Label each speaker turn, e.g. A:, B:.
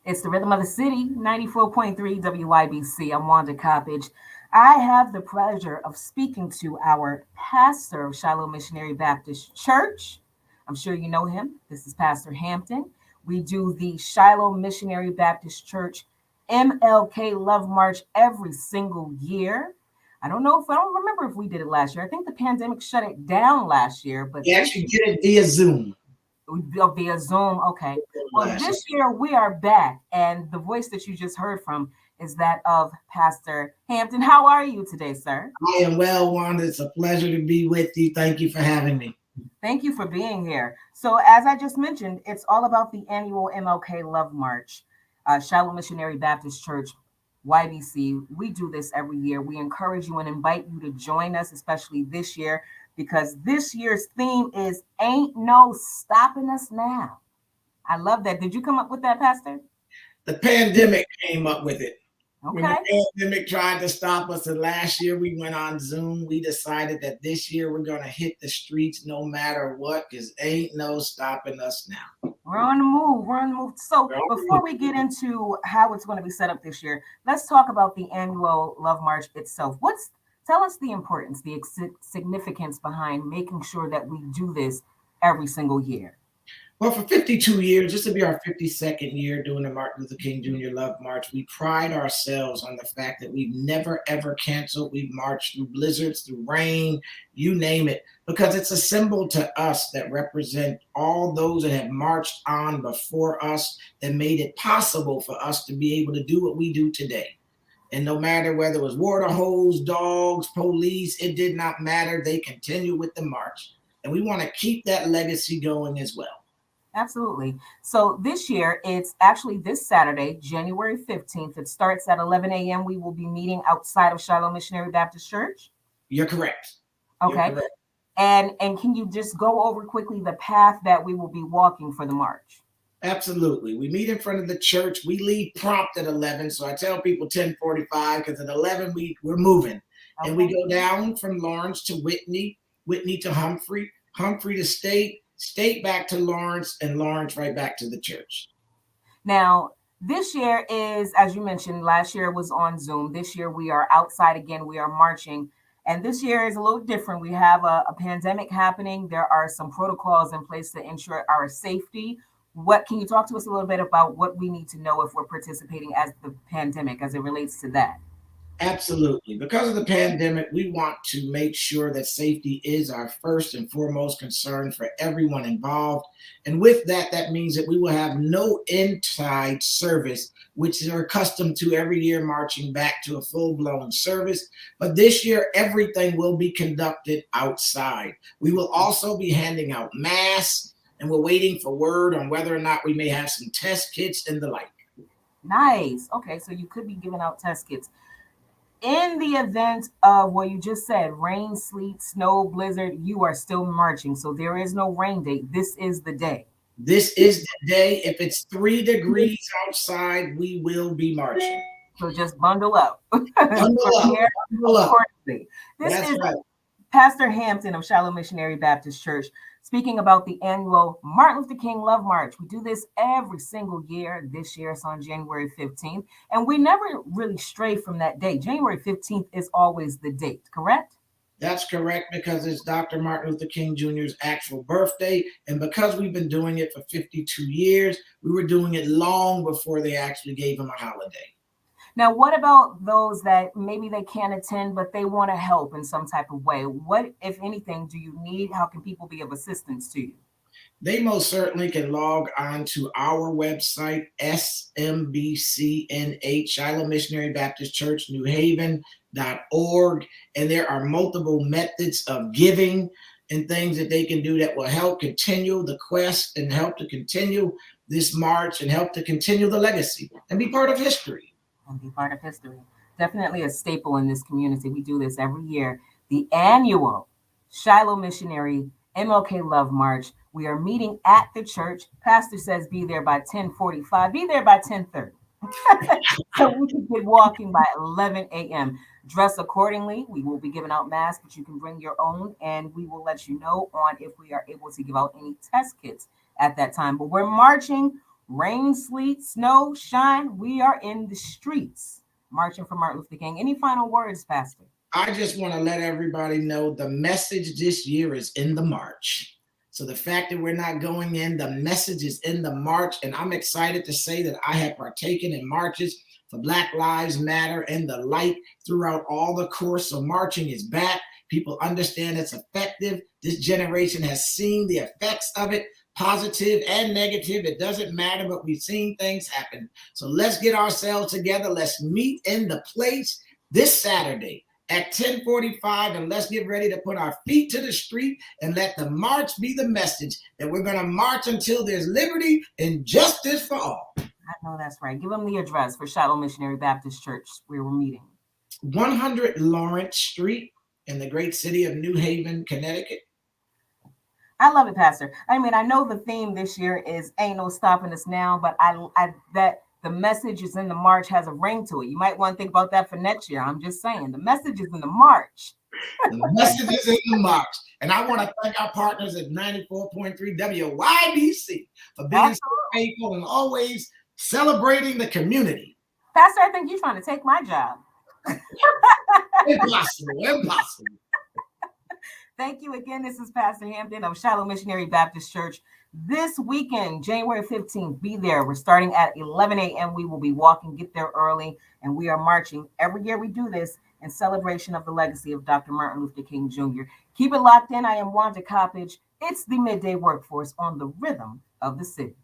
A: It's the Rhythm of the City, 94.3 WYBC. I'm Wanda Coppage. I have the pleasure of speaking to our pastor of Shiloh Missionary Baptist Church. I'm sure you know him. This is Pastor Hampton. We do the Shiloh Missionary Baptist Church MLK Love March every single year. I don't remember if we did it last year. I think the pandemic shut it down last year, but
B: we actually did it via Zoom.
A: Via Zoom. Okay. Well, this year we are back, and the voice that you just heard from is that of Pastor Hampton. How are you today, sir?
B: I am well, Wanda. It's a pleasure to be with you. Thank you for having me.
A: Thank you for being here. So, as I just mentioned, it's all about the annual MLK Love March, Shiloh Missionary Baptist Church, YBC. We do this every year. We encourage you and invite you to join us, especially this year, because this year's theme is Ain't No Stopping Us Now. I love that. Did you come up with that, Pastor?
B: The pandemic came up with it.
A: Okay.
B: When the pandemic tried to stop us, and last year we went on Zoom, we decided that this year we're going to hit the streets no matter what, because ain't no stopping us now.
A: We're on the move. We're on the move. So before we get into how it's going to be set up this year, let's talk about the annual Love March itself. Tell us the importance, the significance behind making sure that we do this every single year.
B: Well, for 52 years, this will be our 52nd year doing the Martin Luther King Jr. Love March. We pride ourselves on the fact that we've never, ever canceled. We've marched through blizzards, through rain, you name it, because it's a symbol to us that represent all those that have marched on before us that made it possible for us to be able to do what we do today. And no matter whether it was water hose, dogs, police, it did not matter. They continued with the march. And we want to keep that legacy going as well.
A: Absolutely. So this year, it's actually this Saturday, January 15th. It starts at 11 a.m. We will be meeting outside of Shiloh Missionary Baptist Church.
B: You're correct.
A: Okay.
B: You're correct.
A: And can you just go over quickly the path that we will be walking for the march?
B: Absolutely. We meet in front of the church. We leave prompt at 11. So I tell people 10:45 because at 11 we're moving. Okay. And we go down from Lawrence to Whitney, Whitney to Humphrey, Humphrey to State back to Lawrence, and Lawrence right back to the church.
A: Now, this year is, as you mentioned, last year was on Zoom. This year we are outside again. We are marching. And this year is a little different. We have a pandemic happening. There are some protocols in place to ensure our safety. Can you talk to us a little bit about what we need to know if we're participating as the pandemic as it relates to that?
B: Absolutely. Because of the pandemic, we want to make sure that safety is our first and foremost concern for everyone involved. And with that, that means that we will have no inside service, which is accustomed to every year marching back to a full-blown service. But this year, everything will be conducted outside. We will also be handing out masks, and we're waiting for word on whether or not we may have some test kits and the like.
A: Nice. Okay, so you could be giving out test kits. In the event of what you just said, rain, sleet, snow, blizzard, you are still marching. So there is no rain date. This is the day.
B: This is the day. If it's 3 degrees outside, we will be marching.
A: So just bundle up.
B: Bundle up.
A: This
B: That's
A: is
B: right.
A: Pastor Hampton of Shiloh Missionary Baptist Church speaking about the annual Martin Luther King Love March. We do this every single year. This year it's on January 15th. And we never really stray from that date. January 15th is always the date, correct?
B: That's correct, because it's Dr. Martin Luther King Jr.'s actual birthday. And because we've been doing it for 52 years, we were doing it long before they actually gave him a holiday.
A: Now, what about those that maybe they can't attend, but they want to help in some type of way? What, if anything, do you need? How can people be of assistance to you?
B: They most certainly can log on to our website, SMBCNH, Shiloh Missionary Baptist Church, New Haven.org. And there are multiple methods of giving and things that they can do that will help continue the quest and help to continue this march and help to continue the legacy and be part of history.
A: And be part of history. Definitely a staple in this community. We do this every year. The annual Shiloh Missionary MLK Love March. We are meeting at the church. Pastor says be there by 10:45. Be there by 10:30. So we can get walking by 11 a.m. Dress accordingly. We will be giving out masks, but you can bring your own, and we will let you know on if we are able to give out any test kits at that time. But we're marching Rain, sleet, snow, shine, we are in the streets marching for Martin Luther King. Any final words, Pastor?
B: I just want to let everybody know the message this year is in the march. So the fact that we're not going in, the message is in the march. And I'm excited to say that I have partaken in marches for Black Lives Matter and the light throughout all the course. So marching is back. People understand it's effective. This generation has seen the effects of it, positive and negative. It doesn't matter, but we've seen things happen. So let's get ourselves together. Let's meet in the place this Saturday at 10:45, and let's get ready to put our feet to the street and let the march be the message that we're going to march until there's liberty and justice for all.
A: I know that's right. Give them the address for Shiloh Missionary Baptist Church where we're meeting.
B: 100 Lawrence Street in the great city of New Haven, Connecticut.
A: I love it, Pastor. I mean, I know the theme this year is "Ain't No Stopping Us Now," but I that the message is in the march has a ring to it. You might want to think about that for next year. I'm just saying, the message is in the march.
B: The message is in the march. And I want to thank our partners at 94.3 WYBC for being so faithful and always celebrating the community.
A: Pastor, I think you're trying to take my job.
B: Impossible.
A: Thank you again. This is Pastor Hampton of Shiloh Missionary Baptist Church. This weekend, January 15th, be there. We're starting at 11 a.m. We will be walking, get there early, and we are marching. Every year we do this in celebration of the legacy of Dr. Martin Luther King Jr. Keep it locked in. I am Wanda Coppage. It's the Midday Workforce on the Rhythm of the City.